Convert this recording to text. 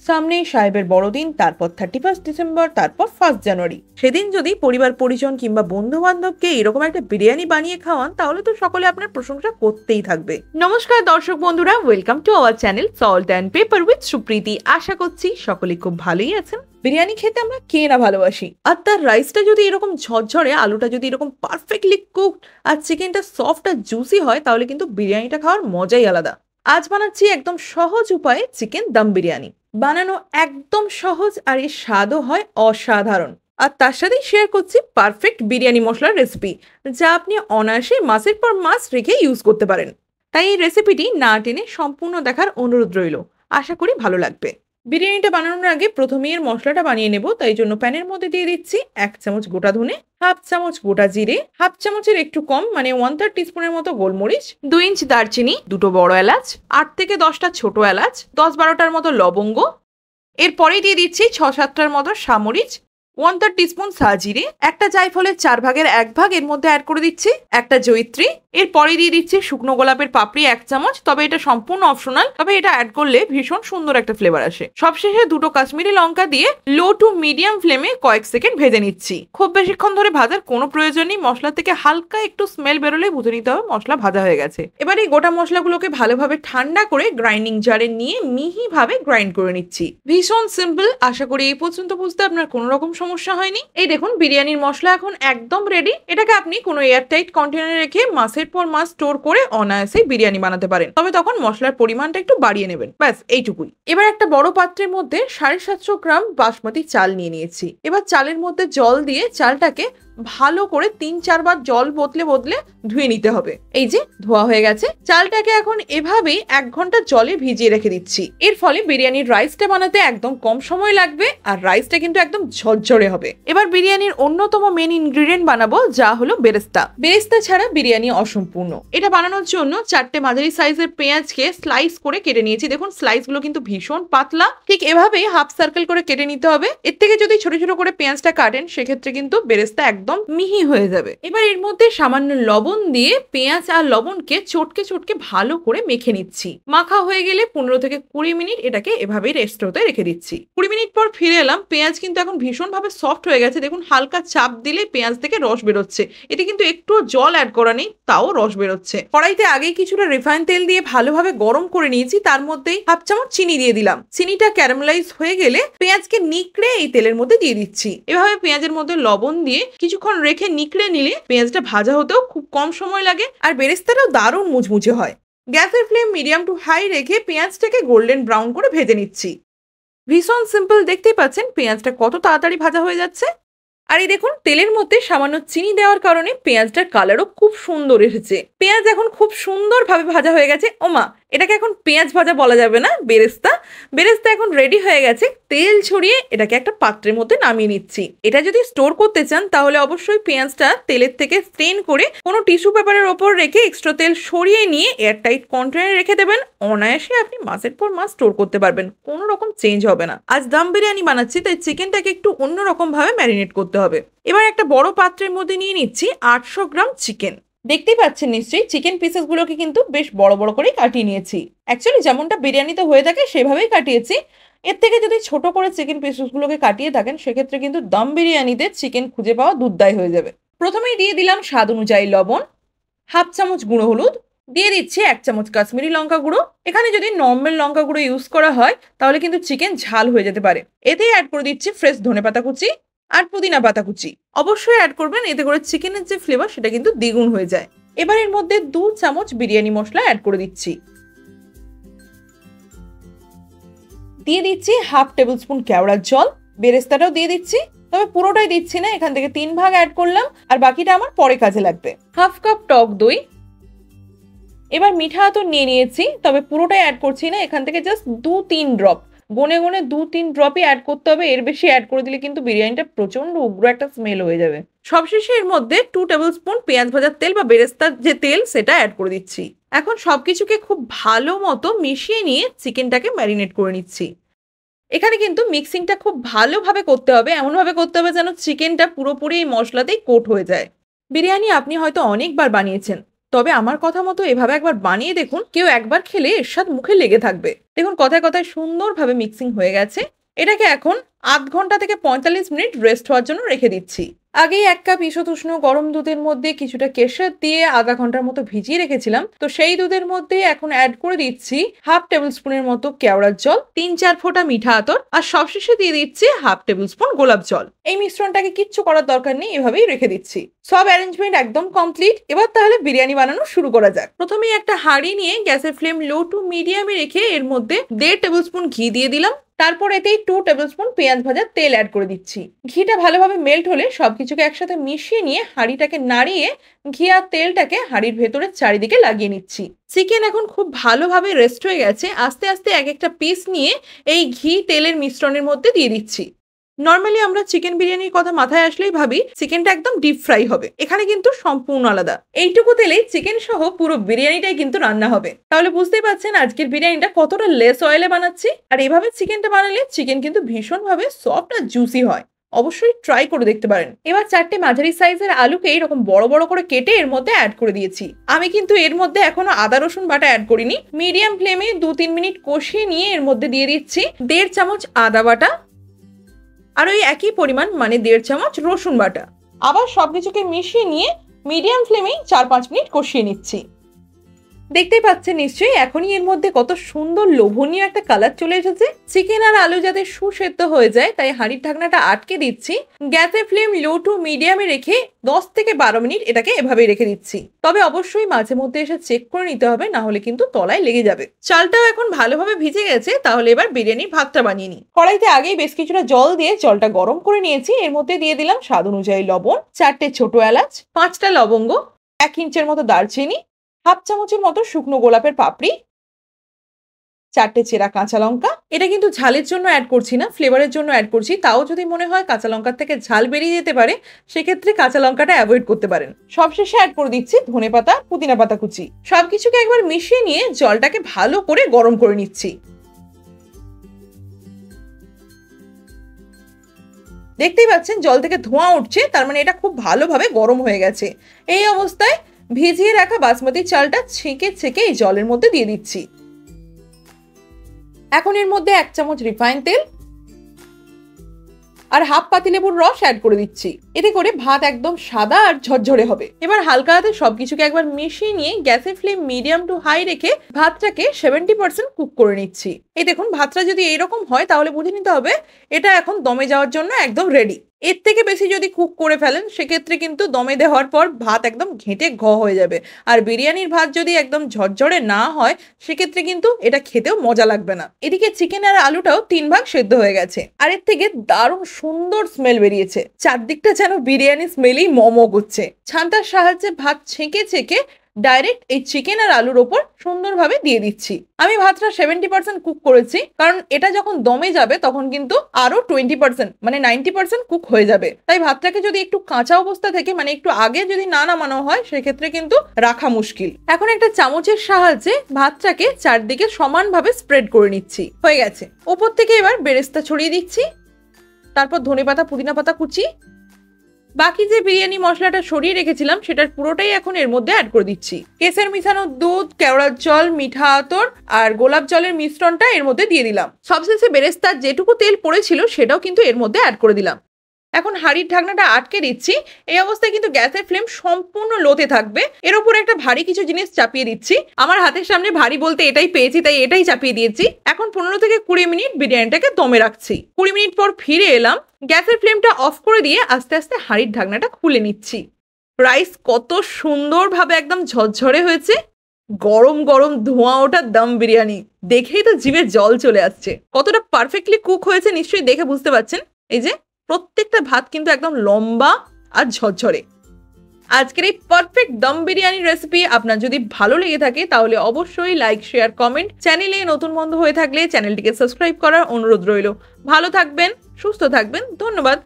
সামনেই সাহেবের বড়দিন, তারপর 31 ডিসেম্বর, তারপর 1 জানুয়ারি। সেদিন যদি পরিবার পরিজন কিংবা বন্ধু বান্ধবকে এরকম একটা বিরিয়ানি বানিয়ে খাওয়ান, তাহলে তো সকলে আপনার প্রশংসা করতেই থাকবে। নমস্কার দর্শক বন্ধুরা, welcome to our channel salt and pepper with Supriti. আশা করছি সকলে খুব ভালোই আছেন। বিরিয়ানি খেতে আমরা কে না ভালোবাসি, আর তার রাইসটা যদি এরকম ঝরঝরে, আলুটা যদি এরকম পারফেক্টলি কুকড আর চিকেনটা সফট আর জুসি হয়, তাহলে কিন্তু বিরিয়ানিটা খাওয়ার মজাই আলাদা। আজ বানাচ্ছি একদম সহজ উপায়ে চিকেন দম বিরিয়ানি। বানানো একদম সহজ আর এর স্বাদও হয় অসাধারণ। আর তার সাথেই শেয়ার করছি পারফেক্ট বিরিয়ানি মশলার রেসিপি, যা আপনি অনায়াসে মাসের পর মাস রেখে ইউজ করতে পারেন। তাই এই রেসিপিটি না টেনে সম্পূর্ণ দেখার অনুরোধ রইল। আশা করি ভালো লাগবে। বিরিয়ানিটা বানানোর আগে প্রথমেই এর মশলাটা বানিয়ে নেব। তাই জন্য প্যানের মধ্যে দিয়ে দিচ্ছি 1 চামচ গোটা ধনে, 1/2 চামচ গোটা জিরে, 1/2 চামচের একটু কম মানে 1/3 টিস্পুনের মতো গোলমরিচ, 2 ইঞ্চ দারচিনি, 2টো বড় এলাচ, 8 থেকে 10টা ছোট এলাচ, 10-12টার মতো লবঙ্গ। এরপরেই দিয়ে দিচ্ছি 6-7টার মতো সামরিচ, 1/3 টিস্পুন সাজিরে, একটা জায়ফলের 4 ভাগের 1 ভাগ এর মধ্যে অ্যাড করে দিচ্ছি, একটা জয়িত্রী। এরপরে দিয়ে দিচ্ছি শুকনো গোলাপের পাপড়ি 1 চামচ, তবে এটা সম্পূর্ণ অপশনাল, তবে এটা অ্যাড করলে ভীষণ সুন্দর একটা ফ্লেভার আসে। সবশেষে 2টো কাশ্মীরি লঙ্কা দিয়ে লো টু মিডিয়াম ফ্লেমে কয়েক সেকেন্ড ভেজে নিচ্ছি। খুব বেশিক্ষণ ধরে ভাজার কোনো প্রয়োজন নেই, মশলা থেকে হালকা একটু স্মেল বেরোলে বুঝে নিতে হবে মশলা ভাজা হয়ে গেছে। এবার এই গোটা মশলাগুলোকে ভালোভাবে ঠান্ডা করে গ্রাইন্ডিং জারে নিয়ে মিহিভাবে গ্রাইন্ড করে নিচ্ছি। ভীষণ সিম্পল, আশা করি এই পর্যন্ত বুঝতে আপনার কোনো রকম সমস্যা হয়নি। এই দেখুন বিরিয়ানির মশলা এখন একদম রেডি। এটাকে আপনি কোনো এয়ারটাইট কন্টেনারে রেখে মাসের পর মাস স্টোর করে অনায়াসে বিরিয়ানি বানাতে পারেন, তবে তখন মশলার পরিমাণটা একটু বাড়িয়ে নেবেন। ব্যাস এইটুকুই। এবার একটা বড় পাত্রের মধ্যে 750 গ্রাম বাসমতি চাল নিয়ে নিয়েছি। এবার চালের মধ্যে জল দিয়ে চালটাকে ভালো করে 3-4 বার জল বদলে বদলে ধুয়ে নিতে হবে। এই যে ধোয়া হয়ে গেছে। চালটাকে এখন এভাবেই 1 ঘন্টা জলে ভিজিয়ে রেখে দিচ্ছি। এর ফলে বিরিয়ানির রাইসটা বানাতে একদম কম সময় লাগবে, আর রাইসটা কিন্তু একদম ঝরঝরে হবে। এবার বিরিয়ানির অন্যতম মেন ইনগ্রেডিয়েন্ট বানাবো, যা হলো বেরেস্তা। বেরেস্তা ছাড়া বিরিয়ানি অসম্পূর্ণ। এটা বানানোর জন্য 4টে মাঝারি সাইজের পেঁয়াজকে স্লাইস করে কেটে নিয়েছি। দেখুন স্লাইস গুলো কিন্তু ভীষণ পাতলা, ঠিক এভাবেই হাফ সার্কেল করে কেটে নিতে হবে। এর থেকে যদি ছোট ছোট করে পেঁয়াজটা কাটেন, সেক্ষেত্রে কিন্তু বেরেস্তা একদম মিহি হয়ে যাবে। এবার এর মধ্যে সামান্য লবণ দিয়ে পেঁয়াজ আর লবণকে চটকে চটকে ভালো করে মেখে নিচ্ছি। মাখা হয়ে গেলে 15 থেকে 20 মিনিট এটাকে এভাবেই রেস্ট হতে রেখে দিচ্ছি। 20 মিনিট পর ফিরে এলাম। পেঁয়াজ কিন্তু এখন ভীষণ ভাবে সফট হয়ে গেছে। দেখুন হালকা চাপ দিলে পেঁয়াজ থেকে রস বেরোচ্ছে। এতে কিন্তু একটু জল অ্যাড করা নেই, তাও রস বেরোচ্ছে। কড়াইতে আগেই কিছুটা রিফাইন তেল দিয়ে ভালোভাবে গরম করে নিয়েছি। তার মধ্যেই 1/2 চামচ চিনি দিয়ে দিলাম। চিনিটা ক্যারামেলাইজ হয়ে গেলে পেঁয়াজকে নিকড়ে এই তেলের মধ্যে দিয়ে দিচ্ছি। এভাবে পেঁয়াজের মধ্যে লবণ দিয়ে কিছুক্ষণ রেখে নিকড়ে নিলে পেঁয়াজটা ভাজা হতেও খুব কম সময় লাগে, আর বেরেস্তাটাও দারুণ মুচমুচে হয়। গ্যাসের ফ্লেম মিডিয়াম টু হাই রেখে পেঁয়াজটাকে গোল্ডেন ব্রাউন করে ভেজে নিচ্ছি। ভীষণ সিম্পল, দেখতেই পাচ্ছেন পেঁয়াজটা কত তাড়াতাড়ি ভাজা হয়ে যাচ্ছে। আর এই দেখুন তেলের মধ্যে সামান্য চিনি দেওয়ার কারণে পেঁয়াজটার কালারও খুব সুন্দর এসেছে। পেঁয়াজ এখন খুব সুন্দরভাবে ভাজা হয়ে গেছে। ওমা, এটাকে এখন পেঁয়াজ ভাজা বলা যাবে না, বেরেস্তা। বেরেস্তা এখন রেডি হয়ে গেছে। তেল ছড়িয়ে এটাকে একটা পাত্রের মধ্যে নামিয়ে নিচ্ছি। এটা যদি স্টোর করতে চান, তাহলে অবশ্যই পেঁয়াজটা তেলের থেকে স্ট্রেন করে কোনো টিস্যু পেপারের ওপর রেখে এক্সট্রা তেল সরিয়ে নিয়ে এয়ারটাইট কন্টেনারে রেখে দেবেন। অনায়াসে আপনি মাসের পর মাস স্টোর করতে পারবেন, কোনো রকম চেঞ্জ হবে না। আজ দম বিরিয়ানি বানাচ্ছি, তাই চিকেনটাকে একটু অন্যরকম ভাবে ম্যারিনেট করতে হবে। এবার একটা বড় পাত্রের মধ্যে নিয়ে নিচ্ছি 800 গ্রাম চিকেন। দেখতেই পাচ্ছেন নিশ্চয়ই চিকেন পিসেস গুলোকে কিন্তু বেশ বড় বড় করে কাটিয়ে নিয়েছি। অ্যাকচুয়ালি যেমনটা বিরিয়ানিতে হয়ে থাকে সেভাবেই কাটিয়েছি। এর থেকে যদি ছোট করে চিকেন পিসেস গুলোকে কাটিয়ে থাকেন, সেক্ষেত্রে কিন্তু দম বিরিয়ানিতে চিকেন খুঁজে পাওয়া দুর্দায় হয়ে যাবে। প্রথমেই দিয়ে দিলাম স্বাদ অনুযায়ী লবণ, 1/2 চামচ গুঁড়ো হলুদ, দিয়ে দিচ্ছি 1 চামচ কাশ্মীরি লঙ্কা গুঁড়ো। এখানে যদি নর্মাল লঙ্কা গুঁড়ো ইউজ করা হয়, তাহলে কিন্তু চিকেন ঝাল হয়ে যেতে পারে। এতেই অ্যাড করে দিচ্ছি ফ্রেশ ধনেপাতা কুচি আর পুদিনা পাতা কুচি। অবশ্যই অ্যাড করবেন, এতে করে চিকেনের যে ফ্লেভার সেটা কিন্তু দ্বিগুণ হয়ে যায়। এবার এর মধ্যে 2 চামচ বিরিয়ানি মশলা অ্যাড করে দিচ্ছি। দিয়ে দিচ্ছি 1/2 টেবিল স্পুন কেওড়ার জল। বেরেস্তাটাও দিয়ে দিচ্ছি, তবে পুরোটাই দিচ্ছি না, এখান থেকে 3 ভাগ অ্যাড করলাম, আর বাকিটা আমার পরে কাজে লাগবে। 1/2 কাপ টক দই। এবার মিঠা আতর নিয়ে নিয়েছি, তবে পুরোটাই অ্যাড করছি না, এখান থেকে জাস্ট 2-3 ড্রপ, গনে গনে 2-3 ড্রপই অ্যাড করতে হবে। এর বেশি অ্যাড করে দিলে কিন্তু বিরিয়ানিটা প্রচন্ড উগ্র একটা স্মেল হয়ে যাবে। সবশেষে এর মধ্যে 2 টেবিল স্পুন পেঁয়াজ ভাজার তেল বা বেরেস্তার যে তেল, সেটা অ্যাড করে দিচ্ছি। এখন সবকিছুকে খুব ভালো মতো মিশিয়ে নিয়ে চিকেনটাকে ম্যারিনেট করে নিচ্ছি। এখানে কিন্তু মিক্সিংটা খুব ভালোভাবে করতে হবে, এমনভাবে করতে হবে যেন চিকেনটা পুরোপুরি এই মশলাতেই কোট হয়ে যায়। বিরিয়ানি আপনি হয়তো অনেকবার বানিয়েছেন, তবে আমার কথা মতো এভাবে একবার বানিয়ে দেখুন, কেউ একবার খেলে এর স্বাদ মুখে লেগে থাকবে। দেখুন কথায় কথায় সুন্দরভাবে মিক্সিং হয়ে গেছে। এটাকে এখন আধ ঘন্টা থেকে 45 মিনিট রেস্ট হওয়ার জন্য রেখে দিচ্ছি। আগেই 1 কাপ ঈষৎ উষ্ণ গরম দুধের মধ্যে কিছুটা কেশর দিয়ে আধা ঘন্টার মতো ভিজিয়ে রেখেছিলাম। তো সেই দুধের মধ্যে এখন অ্যাড করে দিচ্ছি হাফ টেবিল স্পুনের মতো কেওড়ার জল, 3-4 ফোঁটা মিঠা আতর, আর সবশেষে দিয়ে দিচ্ছি হাফ টেবিল স্পুন গোলাপ জল। এই মিশ্রণটাকে কিচ্ছু করার দরকার নেই, এভাবেই রেখে দিচ্ছি। সব অ্যারেঞ্জমেন্ট একদম কমপ্লিট। এবার তাহলে বিরিয়ানি বানানো শুরু করা যাক। প্রথমেই একটা হাঁড়ি নিয়ে গ্যাসের ফ্লেম লো টু মিডিয়ামে রেখে এর মধ্যে 1.5 টেবিল স্পুন ঘি দিয়ে দিলাম। তারপর এতেই 2 টেবিল স্পুন পেঁয়াজ ভাজার তেল অ্যাড করে দিচ্ছি। ঘিটা ভালোভাবে মেল্ট হলে সবকিছুকে একসাথে মিশিয়ে নিয়ে হাঁড়িটাকে নাড়িয়ে ঘি আর তেলটাকে হাঁড়ির ভেতরে চারিদিকে লাগিয়ে নিচ্ছি। চিকেন এখন খুব ভালোভাবে রেস্ট হয়ে গেছে। আস্তে আস্তে এক একটা পিস নিয়ে এই ঘি তেলের মিশ্রণের মধ্যে দিয়ে দিচ্ছি। নর্মালি আমরা চিকেন বিরিয়ানির কথা মাথায় আসলেই ভাবি চিকেনটা একদম ডিপ ফ্রাই হবে, এখানে কিন্তু সম্পূর্ণ আলাদা। এইটুকু তেলে চিকেন সহ পুরো বিরিয়ানিটাই কিন্তু রান্না হবে। তাহলে বুঝতেই পারছেন আজকের বিরিয়ানিটা কতটা লেস অয়েলে বানাচ্ছি। আর এভাবে চিকেনটা বানালে চিকেন কিন্তু ভীষণভাবে সফট আর জুসি হয়। অবশ্যই ট্রাই করে দেখতে পারেন। এবার 4টে মাঝারি সাইজের আলুকে এরকম বড় বড় করে কেটে এর মধ্যে অ্যাড করে দিয়েছি। আমি কিন্তু এর মধ্যে এখনো আদা রসুন বাটা অ্যাড করিনি। মিডিয়াম ফ্লেমে 2-3 মিনিট কষিয়ে নিয়ে এর মধ্যে দিয়ে দিচ্ছি 1.5 চামচ আদা বাটা আর ওই একই পরিমাণ মানে 1.5 চামচ রসুন বাটা। আবার সবকিছুকে মিশিয়ে নিয়ে মিডিয়াম ফ্লেমেই 4-5 মিনিট কষিয়ে নিচ্ছি। দেখতেই পাচ্ছেন নিশ্চয়ই এখনই এর মধ্যে কত সুন্দর লোভনীয় একটা কালার চলে এসেছে। চিকেন আর আলু যাতে সুসেদ্ধ হয়ে যায় তাই হাঁড়ির ঢাকনাটা আটকে দিচ্ছি। গ্যাসের ফ্লেম লো টু মিডিয়ামে রেখে 10 থেকে 12 মিনিট এটাকে এভাবেই রেখে দিচ্ছি। তবে অবশ্যই মাঝে মধ্যে এসে চেক করে নিতে হবে, না হলে কিন্তু তলায় লেগে যাবে। চালটাও এখন ভালোভাবে ভিজে গেছে। তাহলে এবার বিরিয়ানির ভাতটা বানিয়ে নিই। কড়াইতে আগেই বেশ কিছুটা জল দিয়ে জলটা গরম করে নিয়েছি। এর মধ্যে দিয়ে দিলাম স্বাদ অনুযায়ী লবণ, 4টে ছোট এলাচ, 5টা লবঙ্গ, 1 ইঞ্চের মতো দারচিনি, হাফ চামচের মতো শুকনো গোলাপের পাপড়ি, 4টে চেরা কাঁচা লঙ্কা। এটা কিন্তু ঝালের জন্য অ্যাড করছি না, ফ্লেভারের জন্য অ্যাড করছি। তাও যদি মনে হয় কাঁচা লঙ্কার থেকে ঝাল বেরিয়ে যেতে পারে সেক্ষেত্রে কাঁচা লঙ্কাটা অ্যাভয়েড করতে পারেন। সবশেষে অ্যাড করে দিচ্ছি ধনেপাতা, পুদিনা পাতা কুচি। সবকিছুকে একবার মিশিয়ে নিয়ে জলটাকে ভালো করে গরম করে নিচ্ছি। দেখতেই পাচ্ছেন জল থেকে ধোঁয়া উঠছে, তার মানে এটা খুব ভালোভাবে গরম হয়ে গেছে। এই অবস্থায় ভিজিয়ে রাখা বাসমতি চালটা ছেঁকে ছেঁকে এই জলের মধ্যে দিয়ে দিচ্ছি। এখন এর মধ্যে 1 চামচ রিফাইন তেল আর হাফ পাতিলেবুর রস অ্যাড করে দিচ্ছি। এতে করে ভাত একদম সাদা আর ঝরঝরে হবে। এবার হালকা হাতে সবকিছুকে একবার মিশিয়ে নিয়ে গ্যাসের ফ্লেম মিডিয়াম টু হাই রেখে ভাতটাকে 70% কুক করে নিচ্ছি। এই দেখুন ভাতটা যদি এইরকম হয় তাহলে বুঝে নিতে হবে এটা এখন দমে যাওয়ার জন্য একদম রেডি। এর থেকে বেশি যদি কুক করে ফেলেন সেক্ষেত্রে কিন্তু দমে দেওয়ার পর ভাত একদম ঘেঁটে হয়ে যাবে। আর বিরিয়ানির ভাত যদি একদম ঝরঝরে না হয় সেক্ষেত্রে কিন্তু এটা খেতেও মজা লাগবে না। এদিকে চিকেন আর আলুটাও 3 ভাগ সেদ্ধ হয়ে গেছে আর এর থেকে দারুণ সুন্দর স্মেল বেরিয়েছে। চারদিকটা যেন বিরিয়ানি স্মেলেই মমো করছে। ছান্তার সাহায্যে ভাত ছেঁকে ছেঁকে ডাইরেক্ট এই চিকেন আর আলুর ওপর সুন্দরভাবে দিয়ে দিচ্ছি। আমি ভাতটা 70% কুক করেছি, কারণ এটা যখন দমে যাবে তখন কিন্তু আরো 20% মানে 90% কুক হয়ে যাবে। তাই ভাতটাকে যদি একটু কাঁচা অবস্থা থেকে মানে একটু আগে যদি না নামানো হয় সেক্ষেত্রে কিন্তু রাখা মুশকিল। এখন একটা চামচের সাহায্যে ভাতটাকে চারদিকে সমানভাবে স্প্রেড করে নিচ্ছি। হয়ে গেছে। ওপর থেকে এবার বেরেস্তা ছড়িয়ে দিচ্ছি, তারপর ধনেপাতা পুদিনা পাতা কুচি, বাকি যে বিরিয়ানি মশলাটা সরিয়ে রেখেছিলাম সেটার পুরোটাই এখন এর মধ্যে অ্যাড করে দিচ্ছি। কেসের মিশানো দুধ, কেওড়ার জল, মিঠা আতর আর গোলাপ জলের মিশ্রণটা এর মধ্যে দিয়ে দিলাম। সবশেষে বেরেস্তার যেটুকু তেল পড়েছিল সেটাও কিন্তু এর মধ্যে অ্যাড করে দিলাম। এখন হাঁড়ির ঢাকনাটা আটকে দিচ্ছি। এই অবস্থায় কিন্তু গ্যাসের ফ্লেম সম্পূর্ণ লোতে থাকবে। এর উপর একটা ভারী কিছু জিনিস চাপিয়ে দিচ্ছি। আমার হাতের সামনে ভারী বলতে এটাই পেয়েছি তাই এটাই চাপিয়ে দিয়েছি। এখন 15 থেকে 20 মিনিট বিরিয়ানিটাকে দমে রাখছি। 20 মিনিট পর ফিরে এলাম। গ্যাসের ফ্লেমটা অফ করে দিয়ে আস্তে আস্তে হাঁড়ির ঢাকনাটা খুলে নিচ্ছি। রাইস কত সুন্দরভাবে একদম ঝরঝরে হয়েছে। গরম গরম ধোঁয়া ওঠা দম বিরিয়ানি দেখেই তো জিভে জল চলে আসছে। কতটা পারফেক্টলি কুক হয়েছে নিশ্চয়ই দেখে বুঝতে পারছেন। এই যে প্রত্যেকটা ভাত কিন্তু একদম লম্বা আর ঝরঝরে। আজকের এই পারফেক্ট দম বিরিয়ানির রেসিপি আপনার যদি ভালো লেগে থাকে তাহলে অবশ্যই লাইক, শেয়ার, কমেন্ট। চ্যানেলে নতুন বন্ধু হয়ে থাকলে চ্যানেলটিকে সাবস্ক্রাইব করার অনুরোধ রইল। ভালো থাকবেন, সুস্থ থাকবেন। ধন্যবাদ।